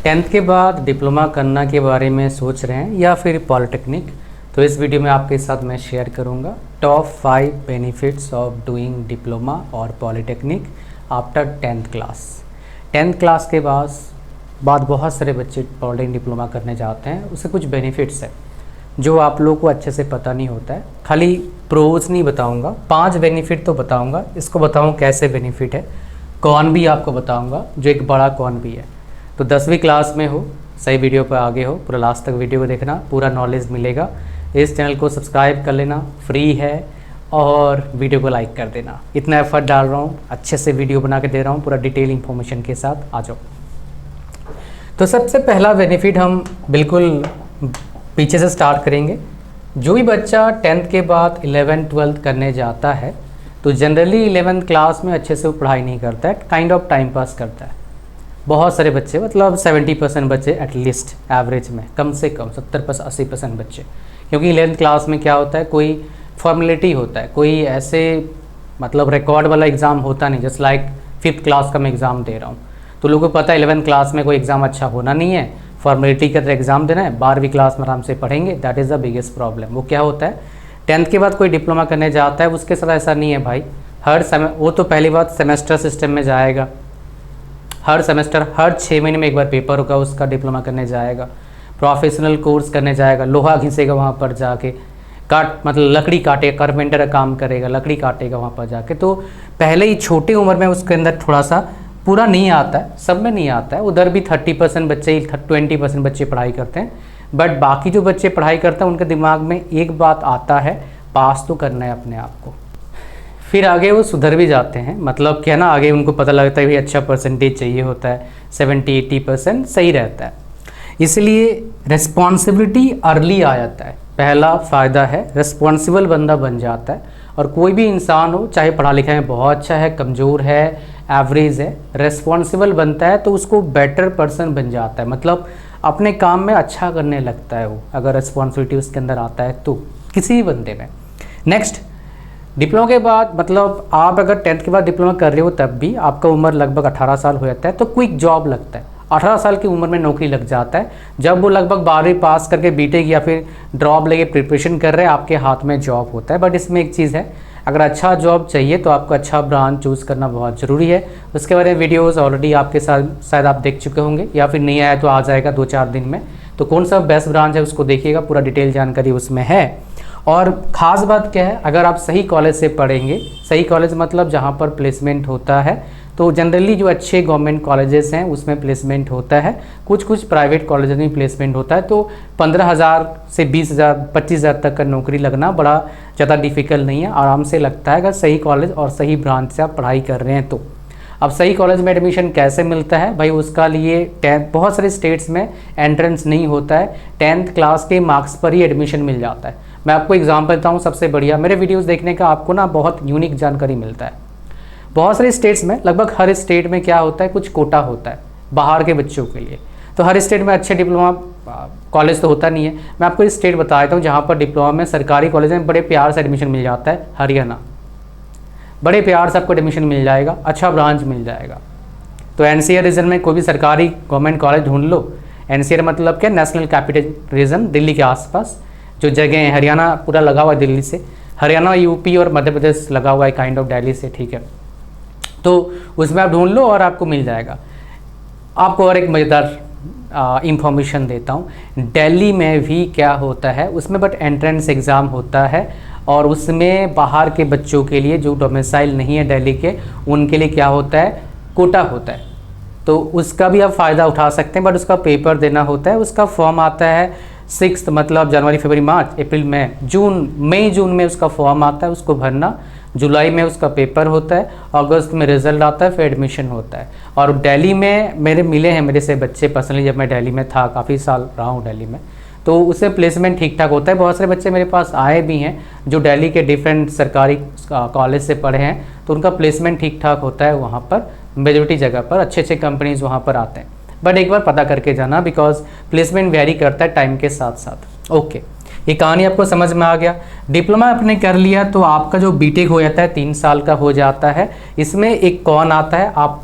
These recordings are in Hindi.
टेंथ के बाद डिप्लोमा करना के बारे में सोच रहे हैं या फिर पॉलिटेक्निक, तो इस वीडियो में आपके साथ मैं शेयर करूंगा top 5 benefits of doing diploma और polytechnic after tenth class. Tenth class के बाद बहुत सारे बच्चे पॉलिटेक्निक डिप्लोमा करने जाते हैं। उससे कुछ बेनिफिट्स है जो आप लोगों को अच्छे से पता नहीं होता है। खाली प्रोज नहीं बताऊंगा, 5 बेनिफिट तो बताऊंगा। इसको बताऊँ कैसे बेनिफिट है, कौन भी आपको बताऊंगा जो एक बड़ा कौन भी है। तो 10वीं क्लास में हो, सही वीडियो पर आगे हो, पूरा लास्ट तक वीडियो को देखना, पूरा नॉलेज मिलेगा। इस चैनल को सब्सक्राइब कर लेना, फ्री है, और वीडियो को लाइक कर देना। इतना एफर्ट डाल रहा हूँ, अच्छे से वीडियो बना के दे रहा हूँ, पूरा डिटेल इन्फॉर्मेशन के साथ। आ जाओ। तो सबसे पहला बेनिफिट हम बिल्कुल पीछे से स्टार्ट करेंगे। जो भी बच्चा 10th के बाद 11th 12th करने जाता है तो जनरली 11th क्लास में अच्छे से वो पढ़ाई नहीं करता है, काइंड ऑफ टाइम पास करता है। बहुत सारे बच्चे, मतलब 70% बच्चे एटलीस्ट एवरेज में, कम से कम 70-80% बच्चे, क्योंकि 11th क्लास में क्या होता है, कोई फॉर्मेलिटी होता है, कोई ऐसे मतलब रिकॉर्ड वाला एग्ज़ाम होता नहीं। जस्ट लाइक 5th क्लास का मैं एग्ज़ाम दे रहा हूँ तो लोगों को पता है 11th क्लास में कोई एग्ज़ाम अच्छा होना नहीं है, फॉर्मेलिटी का तरह एग्ज़ाम देना है, 12वीं क्लास में आराम से पढ़ेंगे। That is the biggest problem. वो क्या होता है, 10th के बाद कोई डिप्लोमा करने जाता है, उसके साथ ऐसा नहीं है भाई। हर समय वो तो पहली बात सेमेस्टर सिस्टम में जाएगा, हर सेमेस्टर हर 6 महीने में एक बार पेपर होगा उसका, डिप्लोमा करने जाएगा, प्रोफेशनल कोर्स करने जाएगा, लोहा घिसेगा वहाँ पर जाके, मतलब लकड़ी काटेगा, कारपेंटर का काम करेगा, लकड़ी काटेगा वहाँ पर जाके। तो पहले ही छोटी उम्र में उसके अंदर थोड़ा सा पूरा नहीं आता है, सब में नहीं आता है। उधर भी 30% बच्चे, 20% बच्चे पढ़ाई करते हैं, बट बाकी जो बच्चे पढ़ाई करते हैं उनके दिमाग में एक बात आता है, पास तो करना है अपने आप को। फिर आगे वो सुधर भी जाते हैं, मतलब क्या ना, आगे उनको पता लगता है कि अच्छा परसेंटेज चाहिए होता है, 70-80% सही रहता है। इसलिए रिस्पॉन्सिबिलिटी अर्ली आ जाता है। पहला फ़ायदा है, रिस्पॉन्सिबल बंदा बन जाता है। और कोई भी इंसान हो, चाहे पढ़ा लिखा है बहुत अच्छा है, कमज़ोर है, एवरेज है, रिस्पॉन्सिबल बनता है तो उसको बेटर पर्सन बन जाता है। मतलब अपने काम में अच्छा करने लगता है वो, अगर रिस्पॉन्सिबिलिटी उसके अंदर आता है तो किसी भी बंदे में। नेक्स्ट, डिप्लोमा के बाद, मतलब आप अगर 10th के बाद डिप्लोमा कर रहे हो तब भी आपका उम्र लगभग 18 साल हो जाता है तो क्विक जॉब लगता है। 18 साल की उम्र में नौकरी लग जाता है। जब वो लगभग 12वीं पास करके बीटेक या फिर ड्रॉप लेके प्रिपरेशन कर रहे हैं, आपके हाथ में जॉब होता है। बट इसमें एक चीज़ है, अगर अच्छा जॉब चाहिए तो आपको अच्छा ब्रांच चूज़ करना बहुत ज़रूरी है। उसके बारे में वीडियोज़ ऑलरेडी आपके साथ शायद आप देख चुके होंगे, या फिर नहीं आया तो आ जाएगा 2-4 दिन में। तो कौन सा बेस्ट ब्रांच है उसको देखिएगा, पूरा डिटेल जानकारी उसमें है। और ख़ास बात क्या है, अगर आप सही कॉलेज से पढ़ेंगे, सही कॉलेज मतलब जहाँ पर प्लेसमेंट होता है, तो जनरली जो अच्छे गवर्नमेंट कॉलेजेस हैं उसमें प्लेसमेंट होता है, कुछ प्राइवेट कॉलेजेस में प्लेसमेंट होता है। तो 15,000 से 20,000 25,000 तक का नौकरी लगना बड़ा ज़्यादा डिफ़िकल्ट नहीं है, आराम से लगता है अगर सही कॉलेज और सही ब्रांच से आप पढ़ाई कर रहे हैं तो। अब सही कॉलेज में एडमिशन कैसे मिलता है भाई, उसका लिए बहुत सारे स्टेट्स में एंट्रेंस नहीं होता है, 10th क्लास के मार्क्स पर ही एडमिशन मिल जाता है। मैं आपको एग्जांपल देता हूँ, सबसे बढ़िया, मेरे वीडियोस देखने का आपको ना बहुत यूनिक जानकारी मिलता है। बहुत सारे स्टेट्स में, लगभग हर स्टेट में क्या होता है, कुछ कोटा होता है बाहर के बच्चों के लिए। तो हर स्टेट में अच्छे डिप्लोमा कॉलेज तो होता नहीं है। मैं आपको इस स्टेट बता देता हूँ जहाँ पर डिप्लोमा में सरकारी कॉलेज में बड़े प्यार से एडमिशन मिल जाता है। हरियाणा, बड़े प्यार से आपको एडमिशन मिल जाएगा, अच्छा ब्रांच मिल जाएगा। तो NCR रीजन में कोई भी सरकारी गवर्नमेंट कॉलेज ढूंढ लो। NCR मतलब क्या, नेशनल कैपिटल रीजन, दिल्ली के आसपास जो जगह है। हरियाणा पूरा लगा हुआ है दिल्ली से, हरियाणा, यूपी और मध्य प्रदेश लगा हुआ है काइंड ऑफ दिल्ली से, ठीक है। तो उसमें आप ढूंढ लो और आपको मिल जाएगा। आपको और एक मज़ेदार इंफॉर्मेशन देता हूँ, दिल्ली में भी क्या होता है उसमें, बट एंट्रेंस एग्ज़ाम होता है, और उसमें बाहर के बच्चों के लिए जो डोमिसाइल नहीं है दिल्ली के, उनके लिए क्या होता है, कोटा होता है। तो उसका भी आप फ़ायदा उठा सकते हैं, बट उसका पेपर देना होता है। उसका फॉर्म आता है 6th, मतलब जनवरी, फरवरी, मार्च, अप्रैल, मई जून में उसका फॉर्म आता है, उसको भरना। जुलाई में उसका पेपर होता है, अगस्त में रिजल्ट आता है, फिर एडमिशन होता है। और दिल्ली में मेरे मिले हैं, मेरे से बच्चे पर्सनली, जब मैं दिल्ली में था, काफ़ी साल रहा हूँ दिल्ली में, तो उससे प्लेसमेंट ठीक ठाक होता है। बहुत सारे बच्चे मेरे पास आए भी हैं जो दिल्ली के डिफरेंट सरकारी कॉलेज से पढ़े हैं, तो उनका प्लेसमेंट ठीक ठाक होता है वहाँ पर। मेजॉरिटी जगह पर अच्छे अच्छे कंपनीज वहाँ पर आते हैं, बट एक बार पता करके जाना, बिकॉज प्लेसमेंट वेरी करता है टाइम के साथ साथ। ओके, ये कहानी आपको समझ में आ गया। डिप्लोमा आपने कर लिया तो आपका जो बीटेक हो जाता है 3 साल का हो जाता है। इसमें एक कौन आता है, आप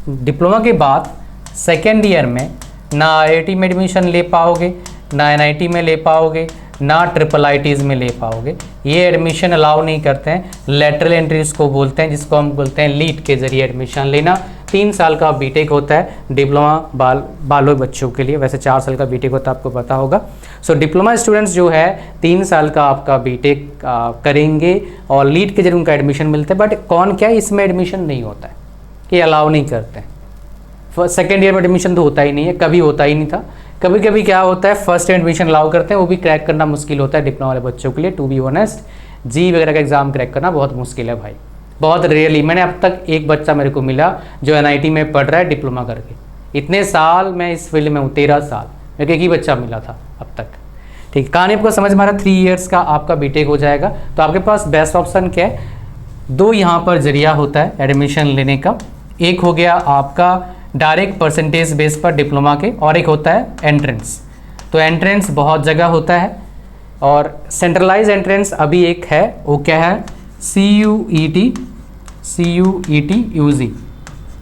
डिप्लोमा के बाद सेकेंड ईयर में ना IIT में एडमिशन ले पाओगे, ना NIT में ले पाओगे, ना IIITs में ले पाओगे। ये एडमिशन अलाउ नहीं करते हैं। लेटरल एंट्री इसको बोलते हैं, जिसको हम बोलते हैं लीड के जरिए एडमिशन लेना। 3 साल का बीटेक होता है डिप्लोमा बालों बच्चों के लिए, वैसे 4 साल का बीटेक होता है, आपको पता होगा। सो डिप्लोमा स्टूडेंट्स जो है 3 साल का आपका बीटेक करेंगे और लीड के जरिए उनका एडमिशन मिलता है। बट कौन क्या है, इसमें एडमिशन नहीं होता है, कि अलाउ नहीं करते हैं। सेकेंड ईयर में एडमिशन तो होता ही नहीं है, कभी होता ही नहीं था। कभी कभी क्या होता है, फर्स्ट एडमिशन अलाउ करते हैं, वो भी क्रैक करना मुश्किल होता है डिप्लोमा वाले बच्चों के लिए। टू बी ऑनेस्ट, जी वगैरह का एग्जाम क्रैक करना बहुत मुश्किल है भाई, बहुत रेयरली। मैंने अब तक एक बच्चा मेरे को मिला जो NIT में पढ़ रहा है डिप्लोमा करके। इतने साल मैं इस फील्ड में हूँ, 13 साल, मेरे को एक ही बच्चा मिला था अब तक। ठीक, कहानी आपको समझ में आ रहा है। 3 ईयर्स का आपका बीटेक हो जाएगा। तो आपके पास बेस्ट ऑप्शन क्या है, 2 यहाँ पर जरिया होता है एडमिशन लेने का। एक हो गया आपका डायरेक्ट परसेंटेज बेस पर डिप्लोमा के, और एक होता है एंट्रेंस। तो एंट्रेंस बहुत जगह होता है, और सेंट्रलाइज एंट्रेंस अभी एक है, वो क्या है, CUET UG।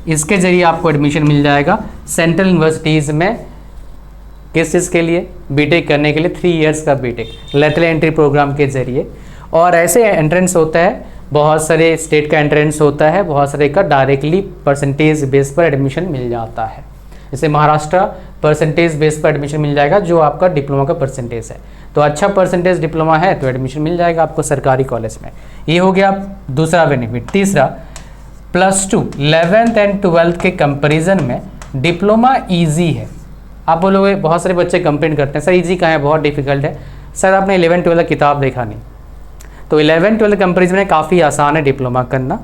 इसके जरिए आपको एडमिशन मिल जाएगा सेंट्रल यूनिवर्सिटीज़ में। किस चीज़ के लिए, बीटेक करने के लिए, 3 ईयर्स का बीटेक लेटरल एंट्री प्रोग्राम के जरिए। और ऐसे एंट्रेंस होता है, बहुत सारे स्टेट का एंट्रेंस होता है, बहुत सारे का डायरेक्टली परसेंटेज बेस पर एडमिशन मिल जाता है। जैसे महाराष्ट्र परसेंटेज बेस पर एडमिशन मिल जाएगा, जो आपका डिप्लोमा का परसेंटेज है। तो अच्छा परसेंटेज डिप्लोमा है तो एडमिशन मिल जाएगा आपको सरकारी कॉलेज में। ये हो गया दूसरा बेनिफिट। तीसरा, +2 11th एंड 12th के कंपेरिजन में डिप्लोमा ईजी है। आप बोलोगे, बहुत सारे बच्चे कंप्लेंट करते हैं, सर ईजी कहाँ है, बहुत डिफिकल्ट है। सर आपने 11th 12th किताब देखा नहीं। तो 11th 12th कंपेरिजन में काफ़ी आसान है डिप्लोमा करना।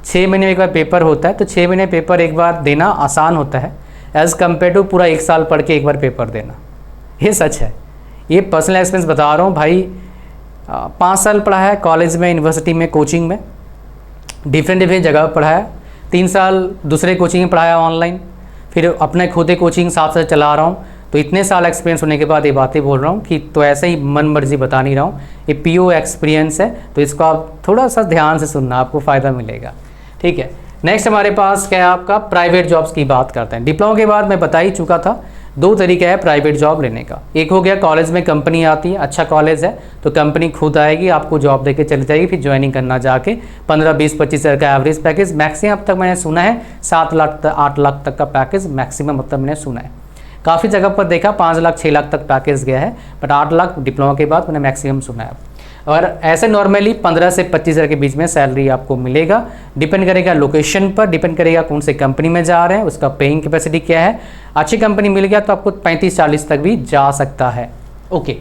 6 महीने में एक बार पेपर होता है, तो 6 महीने पेपर एक बार देना आसान होता है एज़ कम्पेयर टू पूरा 1 साल पढ़ के एक बार पेपर देना। ये सच है, ये पर्सनल एक्सपीरियंस बता रहा हूँ भाई। 5 साल पढ़ा है कॉलेज में, यूनिवर्सिटी में, कोचिंग में, डिफरेंट जगह पर पढ़ा है। 3 साल दूसरे कोचिंग में पढ़ाया ऑनलाइन, फिर अपने खुद कोचिंग साथ साथ चला रहा हूँ। तो इतने साल एक्सपीरियंस होने के बाद ये बातें बोल रहा हूँ कि तो ऐसे ही मन मर्जी बता नहीं रहा हूँ, ये PO एक्सपीरियंस है। तो इसको आप थोड़ा सा ध्यान से सुनना, आपको फ़ायदा मिलेगा। ठीक है, नेक्स्ट हमारे पास क्या है, आपका प्राइवेट जॉब्स की बात करते हैं। डिप्लोमा के बाद मैं बता ही चुका था, 2 तरीका है प्राइवेट जॉब लेने का। एक हो गया कॉलेज में कंपनी आती है, अच्छा कॉलेज है तो कंपनी खुद आएगी, आपको जॉब देके चली जाएगी, फिर ज्वाइनिंग करना जाके 15, 20, 25 हज़ार का एवरेज पैकेज। मैक्सिमम अब तक मैंने सुना है 7 लाख 8 लाख तक का पैकेज मैक्सिमम अब तक मैंने सुना है। काफ़ी जगह पर देखा 5 लाख 6 लाख तक पैकेज गया है, बट 8 लाख डिप्लोमा के बाद मैंने मैक्सिमम सुना है। और ऐसे नॉर्मली 15 से 25 हज़ार के बीच में सैलरी आपको मिलेगा। डिपेंड करेगा लोकेशन पर, डिपेंड करेगा कौन से कंपनी में जा रहे हैं, उसका पेइंग कैपेसिटी क्या है। अच्छी कंपनी मिल गया तो आपको 35-40 तक भी जा सकता है। ओके,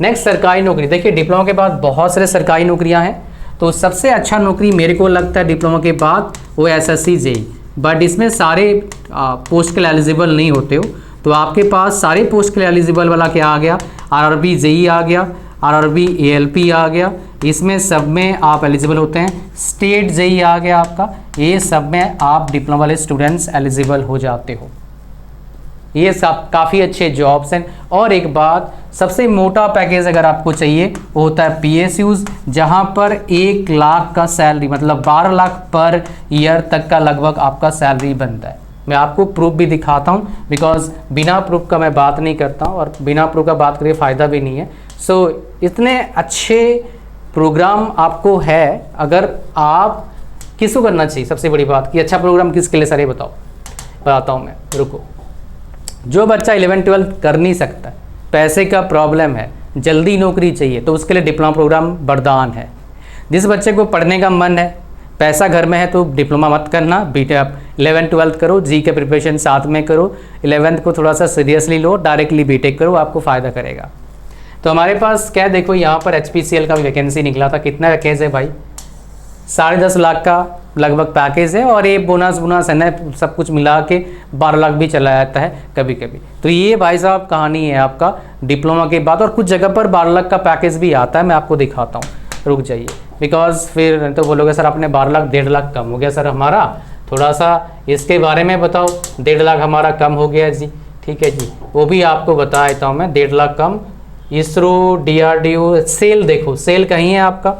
नेक्स्ट सरकारी नौकरी। देखिए डिप्लोमा के बाद बहुत सारे सरकारी नौकरियां हैं, तो सबसे अच्छा नौकरी मेरे को लगता है डिप्लोमा के बाद वो SSC JEE। बट इसमें सारे पोस्ट के लिए एलिजिबल नहीं होते हो, तो आपके पास सारे पोस्ट के लिए एलिजिबल वाला क्या आ गया, RRB JEE आ गया, RRB ALP आ गया। इसमें सब में आप एलिजिबल होते हैं। स्टेट JEE आ गया आपका, ये सब में आप डिप्लोमा वाले स्टूडेंट्स एलिजिबल हो जाते हो। ये सब काफ़ी अच्छे जॉब्स हैं। और एक बात, सबसे मोटा पैकेज अगर आपको चाहिए वो होता है PSUs, जहां पर 1 लाख का सैलरी, मतलब 12 लाख पर ईयर तक का लगभग आपका सैलरी बनता है। मैं आपको प्रूफ भी दिखाता हूं, बिकॉज बिना प्रूफ का मैं बात नहीं करता हूं, और बिना प्रूफ का बात करके फ़ायदा भी नहीं है। सो इतने अच्छे प्रोग्राम आपको है, अगर आप किसको करना चाहिए, सबसे बड़ी बात कि अच्छा प्रोग्राम किसके लिए, सारे बताता हूँ मैं, रुको। जो बच्चा 11th 12th कर नहीं सकता, पैसे का प्रॉब्लम है, जल्दी नौकरी चाहिए, तो उसके लिए डिप्लोमा प्रोग्राम वरदान है। जिस बच्चे को पढ़ने का मन है, पैसा घर में है, तो डिप्लोमा मत करना, बीटेक 11th 12th करो, जी के प्रिपरेशन साथ में करो, 11th को थोड़ा सा सीरियसली लो, डायरेक्टली बीटेक करो, आपको फ़ायदा करेगा। तो हमारे पास क्या, देखो यहाँ पर HPCL का वैकेंसी निकला था। कितना पैकेज है भाई, 10.5 लाख का लगभग पैकेज है, और ये बोनस है ना, सब कुछ मिला के 12 लाख भी चला जाता है कभी कभी। तो ये भाई साहब कहानी है आपका डिप्लोमा के बाद। और कुछ जगह पर 12 लाख का पैकेज भी आता है, मैं आपको दिखाता हूँ, रुक जाइए, बिकॉज फिर तो बोलोगे सर आपने 12 लाख 1.5 लाख कम हो गया सर हमारा, थोड़ा सा इसके बारे में बताओ। 1.5 लाख हमारा कम हो गया जी, ठीक है जी, वो भी आपको बता देता हूँ मैं। 1.5 लाख कम, इसरो, DRDO, सेल, देखो सेल कहीं है आपका,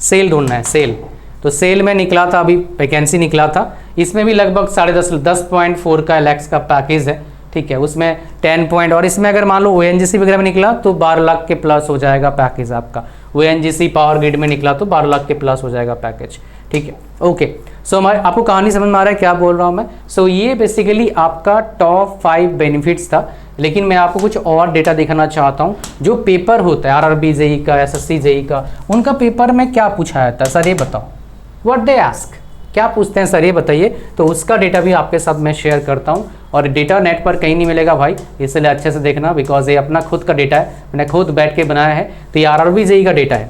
सेल ढूंढना है, सेल। तो सेल में निकला था, अभी वैकेंसी निकला था, इसमें भी लगभग 10.4 का लैक्स का पैकेज है, ठीक है, उसमें 10 पॉइंट, और इसमें अगर मान लो ONGC वगैरह में निकला तो 12 लाख के प्लस हो जाएगा पैकेज आपका। ONGC पावर ग्रिड में निकला तो 12 लाख के प्लस हो जाएगा पैकेज, ठीक है। ओके, सो हमारे आपको कहानी समझ में आ रहा है क्या बोल रहा हूँ मैं। सो ये बेसिकली आपका टॉप 5 बेनिफिट्स था, लेकिन मैं आपको कुछ और डेटा दिखाना चाहता हूँ। जो पेपर होता है RRB जेई का, SSC जेई का, उनका पेपर में क्या पूछा जाता है सर ये बताओ, व्हाट दे आस्क, क्या पूछते हैं सर ये बताइए। तो उसका डेटा भी आपके साथ मैं शेयर करता हूँ, और डेटा नेट पर कहीं नहीं मिलेगा भाई, इसलिए अच्छे से देखना, बिकॉज ये अपना खुद का डेटा है, मैंने खुद बैठ के बनाया है। तो ये RRB जेई का डेटा है,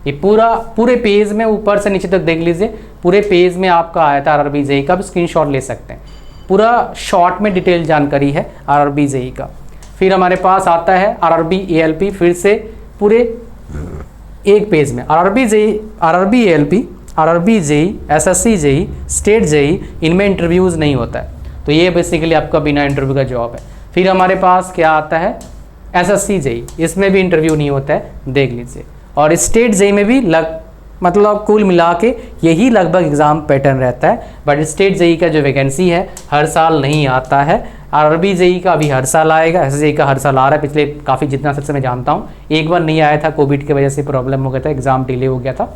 ये पूरे पेज में ऊपर से नीचे तक देख लीजिए, पूरे पेज में आपका आया था RRB जेई का, भी स्क्रीनशॉट ले सकते हैं, पूरा शॉर्ट में डिटेल जानकारी है RRB जेई का। फिर हमारे पास आता है RRB ALP, फिर से पूरे एक पेज में RRB JE, RRB ALP, RRB JE, SSC JE, state JE, इनमें इंटरव्यूज़ नहीं होता है, तो ये बेसिकली आपका बिना इंटरव्यू का जॉब है। फिर हमारे पास क्या आता है SSC जेई, इसमें भी इंटरव्यू नहीं होता है, देख लीजिए। और स्टेट जेई में भी मतलब कुल मिला के यही लगभग एग्ज़ाम पैटर्न रहता है, बट स्टेट जेई का जो वैकेंसी है हर साल नहीं आता है। RRB जेई का अभी हर साल आएगा, SSC का हर साल आ रहा है, पिछले काफ़ी जितना सबसे मैं जानता हूँ। एक बार नहीं आया था, कोविड की वजह से प्रॉब्लम हो गया था, एग्ज़ाम डिले हो गया था,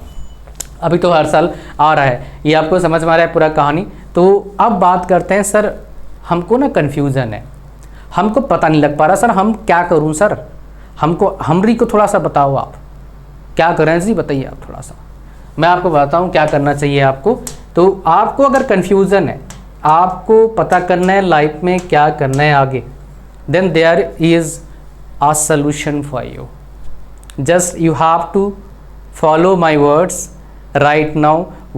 अभी तो हर साल आ रहा है। ये आपको समझ में आ रहा है पूरा कहानी। तो अब बात करते हैं, सर हमको ना कन्फ्यूज़न है, हमको पता नहीं लग पा रहा सर, हम क्या करूं सर, हमरी को थोड़ा सा बताओ, आप क्या करें जी बताइए आप थोड़ा सा। मैं आपको बताता हूं क्या करना चाहिए आपको। तो आपको अगर कन्फ्यूज़न है, आपको पता करना है लाइफ में क्या करना है आगे, then there is a solution for you. Just you have to follow my words right now,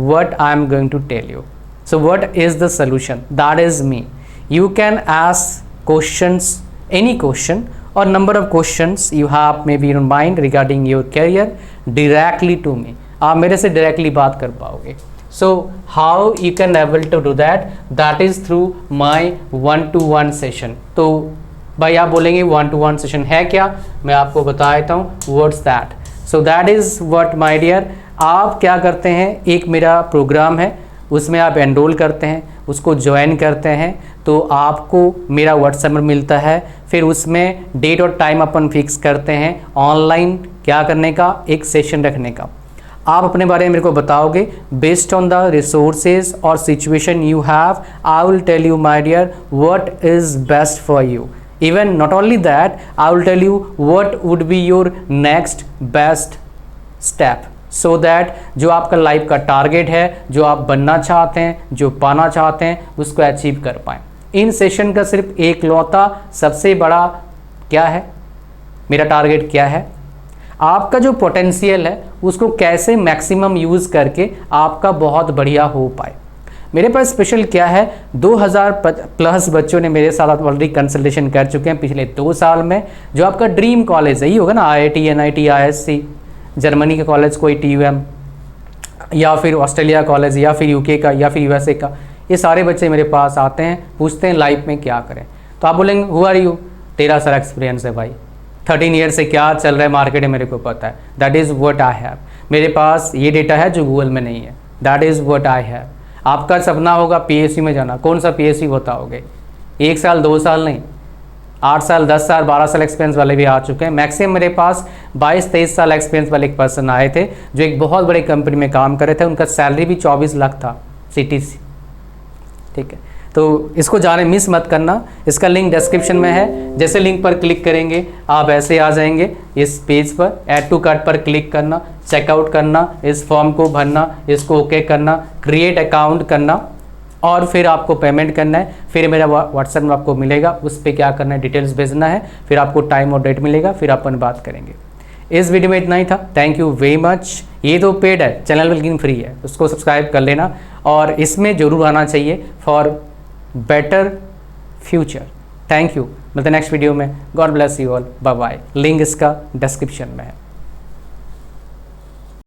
what I am going to tell you. So what is the solution? That is me. You can ask questions, any question or number of questions you have maybe in mind regarding your career directly to me. आप मेरे से directly बात कर पाओगे। So how you can able to do that? That is through my one-to-one session. तो भाई आप बोलेंगे one-to-one session है क्या, मैं आपको बता देता हूँ what's that. So that is what my dear, आप क्या करते हैं, एक मेरा प्रोग्राम है, उसमें आप एनरोल करते हैं, उसको ज्वाइन करते हैं, तो आपको मेरा व्हाट्सएप नंबर मिलता है। फिर उसमें डेट और टाइम अपन फिक्स करते हैं, ऑनलाइन क्या करने का, एक सेशन रखने का। आप अपने बारे में मेरे को बताओगे, बेस्ड ऑन द रिसोर्सेज और situation you have, I will tell you my dear what is best for you. Even not only that, I will tell you what would be your next best step, so that जो आपका लाइफ का टारगेट है, जो आप बनना चाहते हैं, जो पाना चाहते हैं, उसको अचीव कर पाएँ। इन सेशन का सिर्फ एक लौता सबसे बड़ा क्या है, मेरा टारगेट क्या है, आपका जो पोटेंशियल है उसको कैसे मैक्सिमम यूज़ करके आपका बहुत बढ़िया हो पाए। मेरे पास स्पेशल क्या है, 2000 प्लस बच्चों ने मेरे साथ ऑलरेडी कंसल्टेशन कर चुके हैं पिछले 2 साल में। जो आपका ड्रीम कॉलेज है, ये होगा ना IIT, NIT, ISC, जर्मनी का कॉलेज कोई TUM, या फिर ऑस्ट्रेलिया कॉलेज, या फिर UK का, या फिर USA का, ये सारे बच्चे मेरे पास आते हैं, पूछते हैं लाइफ में क्या करें। तो आप बोलेंगे हु आर यू, तेरा सारा एक्सपीरियंस है भाई, 13 ईयर से क्या चल रहा है मार्केट में मेरे को पता है। That is what I have, मेरे पास ये डेटा है जो गूगल में नहीं है। That is what I have. आपका सपना होगा PSU में जाना, कौन सा PSU बताओगे, 1 साल 2 साल नहीं, 8 साल 10 साल 12 साल एक्सपीरियंस वाले भी आ चुके हैं। मैक्सिमम मेरे पास 22-23 साल एक्सपीरियंस वाले एक पर्सन आए थे जो एक बहुत बड़े कंपनी में काम कर रहे थे, उनका सैलरी भी 24 लाख था CTC, ठीक है। तो इसको जाने मिस मत करना, इसका लिंक डिस्क्रिप्शन में है। जैसे लिंक पर क्लिक करेंगे आप ऐसे आ जाएंगे इस पेज पर, ऐड टू कार्ट पर क्लिक करना, चेकआउट करना, इस फॉर्म को भरना, इसको ओके करना, क्रिएट अकाउंट करना, और फिर आपको पेमेंट करना है। फिर मेरा व्हाट्सएप में आपको मिलेगा, उस पर क्या करना है, डिटेल्स भेजना है, फिर आपको टाइम और डेट मिलेगा, फिर अपन बात करेंगे। इस वीडियो में इतना ही था, थैंक यू वेरी मच। ये तो पेड है, चैनल लेकिन फ्री है, उसको सब्सक्राइब कर लेना, और इसमें ज़रूर आना चाहिए for better future. Thank you, मिलते नेक्स्ट वीडियो में। God bless you all, bye bye. Link इसका डिस्क्रिप्शन में है।